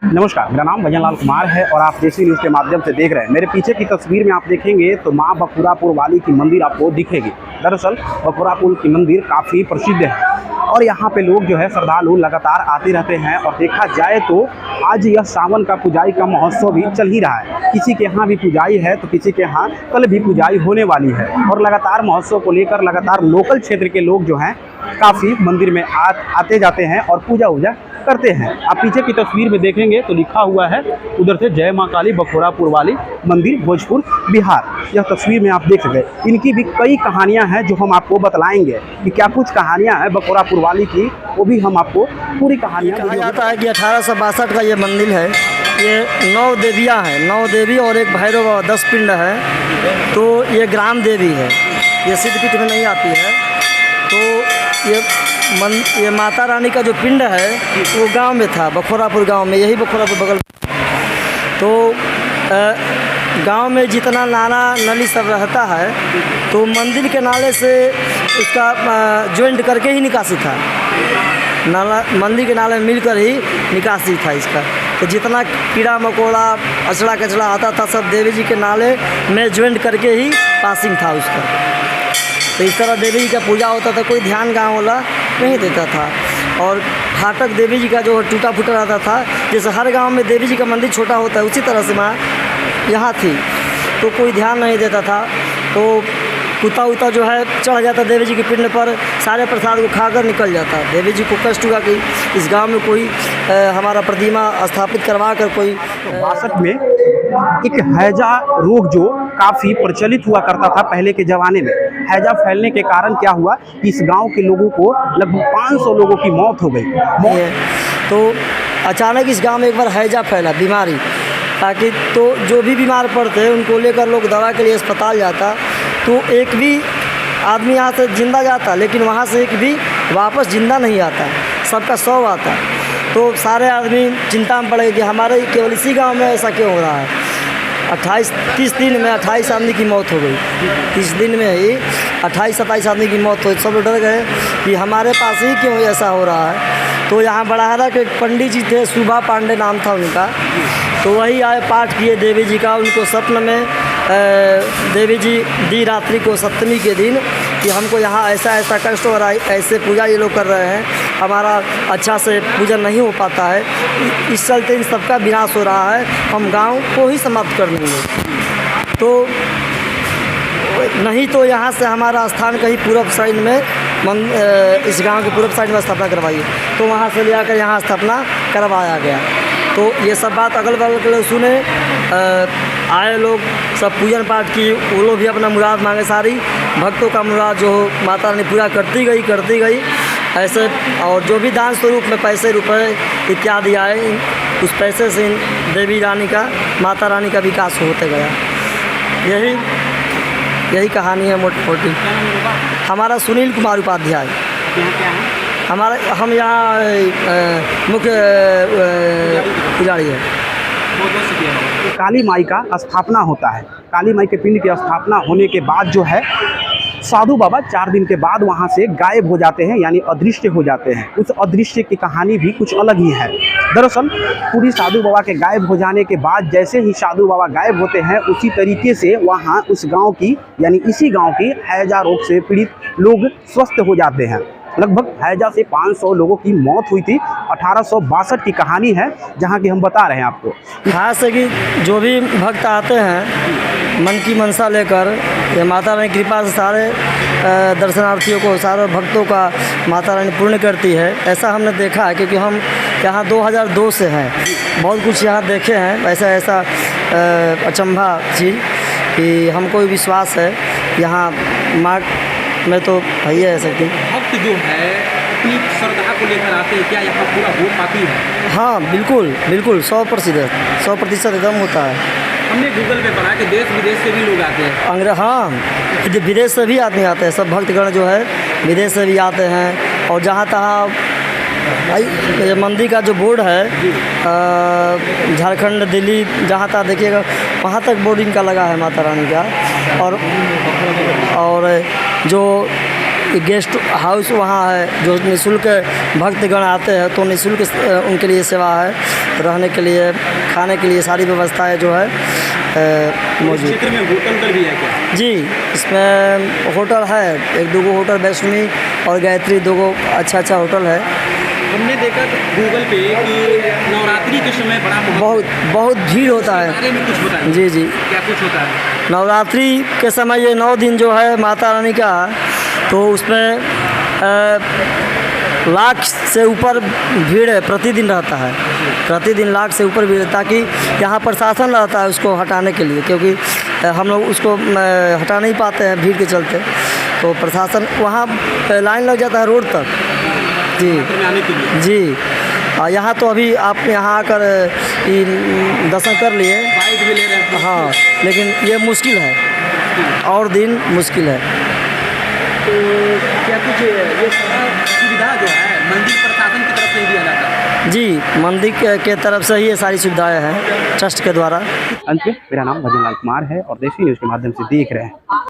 नमस्कार, मेरा नाम भजन लाल कुमार है और आप देसी न्यूज़ के माध्यम से देख रहे हैं। मेरे पीछे की तस्वीर में आप देखेंगे तो माँ बखुरापुर वाली की मंदिर आपको दिखेगी। दरअसल बखुरापुर की मंदिर काफ़ी प्रसिद्ध है और यहाँ पे लोग जो है श्रद्धालु लगातार आते रहते हैं। और देखा जाए तो आज यह सावन का पुजाई का महोत्सव भी चल ही रहा है। किसी के यहाँ भी पुजाई है तो किसी के यहाँ कल भी पुजाई होने वाली है और लगातार महोत्सव को लेकर लगातार लोकल क्षेत्र के लोग जो हैं काफ़ी मंदिर में आते जाते हैं और पूजा वूजा करते हैं। आप पीछे की तस्वीर में देखेंगे तो लिखा हुआ है उधर से जय माँ काली बखुरापुर वाली मंदिर भोजपुर बिहार। यह तस्वीर में आप देख सकते हैं। इनकी भी कई कहानियां हैं जो हम आपको बतलाएंगे कि क्या कुछ कहानियां हैं बखुरापुर वाली की, वो भी हम आपको पूरी कहानियां। कहा जाता है कि 1862 का ये मंदिर है। ये 9 देवियाँ हैं, 9 देवी और एक भैरव और 10 पिंड है। तो ये ग्राम देवी है, ये सिद्धपीठ में नहीं आती है। तो ये माता रानी का जो पिंड है वो गांव में था, बखुरापुर गांव में, यही बखुरापुर बगल। तो गांव में जितना नाला नली सब रहता है तो मंदिर के नाले से उसका जॉइंट करके ही निकासी था। नाला मंदिर के नाले में मिलकर ही निकासी था इसका। तो जितना कीड़ा मकोड़ा अचड़ा कचड़ा आता था सब देवी जी के नाले में जॉइंट करके ही पासिंग था उसका। तो इस तरह देवी जी का पूजा होता था, कोई ध्यान गाँव वाला नहीं देता था। और फाटक देवी जी का जो टूटा फूटा रहता था, जैसे हर गांव में देवी जी का मंदिर छोटा होता है उसी तरह से माँ यहाँ थी, तो कोई ध्यान नहीं देता था। तो कुत्ता उता जो है चढ़ जाता देवी जी के पिंड पर, सारे प्रसाद को खाकर निकल जाता। देवी जी को कष्ट हुआ कि इस गांव में कोई हमारा प्रतिमा स्थापित करवा कर कोई 62 में एक हैजा रोग जो काफ़ी प्रचलित हुआ करता था पहले के ज़माने में। हैजा फैलने के कारण क्या हुआ कि इस गांव के लोगों को लगभग 500 लोगों की मौत हो गई। तो अचानक इस गांव में एक बार हैजा फैला बीमारी, ताकि तो जो भी बीमार पड़ते उनको लेकर लोग दवा के लिए अस्पताल जाता, तो एक भी आदमी यहाँ से जिंदा जाता, लेकिन वहाँ से एक भी वापस जिंदा नहीं आता, सबका 100 आता। तो सारे आदमी चिंता में पड़े कि हमारे केवल इसी गांव में ऐसा क्यों हो रहा है। 30 दिन में 28 आदमी की मौत हो गई। 30 दिन में ही 28-27 आदमी की मौत हुई। सब डर गए कि हमारे पास ही क्यों ऐसा हो रहा है। तो यहाँ बड़ाहरा के पंडित जी थे, सुभा पांडे नाम था उनका, तो वही आए, पाठ किए देवी जी का। उनको स्वप्न में देवी जी दी रात्रि को सप्तमी के दिन कि हमको यहाँ ऐसा ऐसा कष्ट हो रहा है, ऐसे पूजा ये लोग कर रहे हैं, हमारा अच्छा से पूजन नहीं हो पाता है, इस चलते इन सबका विनाश हो रहा है, हम गांव को ही समाप्त कर देंगे। तो नहीं तो यहाँ से हमारा स्थान कहीं पूर्व साइड में इस गांव के पूर्व साइड में स्थापना करवाइए। तो वहाँ से ले आकर यहाँ स्थापना करवाया गया। तो ये सब बात अगल बगल के लोग सुने, आए लोग, सब पूजन पाठ की, वो लोग भी अपना मुराद मांगे। सारी भक्तों का मुराद जो माता रानी पूरा करती गई ऐसे। और जो भी दान स्वरूप में पैसे रुपए इत्यादि आए, उस पैसे से देवी रानी का, माता रानी का विकास होते गया। यही कहानी है मोटी। हमारा सुनील कुमार उपाध्याय। हम यहाँ मुख्य पुजारी है। काली माई का स्थापना होता है। काली माई के पिंड की स्थापना होने के बाद जो है साधु बाबा 4 दिन के बाद वहाँ से गायब हो जाते हैं, यानी अदृश्य हो जाते हैं। उस अदृश्य की कहानी भी कुछ अलग ही है। दरअसल पूरी साधु बाबा के गायब हो जाने के बाद जैसे ही साधु बाबा गायब होते हैं, उसी तरीके से वहाँ उस गांव की, यानी इसी गांव की हैजा रोग से पीड़ित लोग स्वस्थ हो जाते हैं। लगभग हैजा से 500 लोगों की मौत हुई थी। 1862 की कहानी है जहाँ की हम बता रहे हैं आपको। खास है कि जो भी भक्त आते हैं मन की मनसा लेकर, ये माता रानी की कृपा से सारे दर्शनार्थियों को, सारे भक्तों का माता रानी पूर्ण करती है। ऐसा हमने देखा है, क्योंकि हम यहाँ 2002 से हैं, बहुत कुछ यहाँ देखे हैं। ऐसा अचंभा चीज़ कि हमको भी विश्वास है यहाँ माँ में तो भैया है सकती। भक्त जो है अपनी श्रद्धा को लेकर आते हैं, क्या यहाँ पूरा हो पाती है? हाँ बिल्कुल 100% एकदम होता है। हमने गूगल पे पढ़ा कि देश विदेश से भी लोग आते हैं। हाँ, विदेश से भी आदमी आते हैं, सब भक्तगण जो है विदेश से भी आते हैं। और जहाँ तहाँ भाई मंदिर का जो बोर्ड है, झारखंड दिल्ली जहाँ तक देखिएगा वहाँ तक बोर्डिंग का लगा है माता रानी का। और जो गेस्ट हाउस वहाँ है जो निःशुल्क भक्तगण आते हैं तो निःशुल्क उनके लिए सेवा है, रहने के लिए खाने के लिए सारी व्यवस्थाएं जो है मौजूद। क्षेत्र में होटल भी है क्या? जी, इसमें होटल है, एक दो होटल वैष्णवी और गायत्री, दो अच्छा होटल है। हमने देखा गूगल पे कि नवरात्रि के समय बड़ा बहुत भीड़ होता है। बारे में कुछ बताइए। जी जी, क्या कुछ होता है? नवरात्रि के समय ये 9 दिन जो है माता रानी का, तो उसमें लाख से ऊपर भीड़ है, प्रतिदिन रहता है, प्रतिदिन लाख से ऊपर भीड़, ताकि यहाँ प्रशासन रहता है उसको हटाने के लिए, क्योंकि हम लोग उसको हटा नहीं पाते हैं भीड़ के चलते, तो प्रशासन वहाँ लाइन लग जाता है रोड तक। जी जी, यहाँ तो अभी आप यहाँ आकर दर्शन कर लिए, बाइक भी ले रहे हैं। हाँ, लेकिन ये मुश्किल है, और दिन मुश्किल है। तो क्या कुछ ये सारा सुविधा जो है मंदिर प्रशासन की तरफ से ही दिया जाता है? जी, मंदिर के तरफ से ही ये सारी सुविधाएं हैं ट्रस्ट के द्वारा। अंत में मेरा नाम भजन लाल कुमार है और देशी न्यूज़ के माध्यम से देख रहे हैं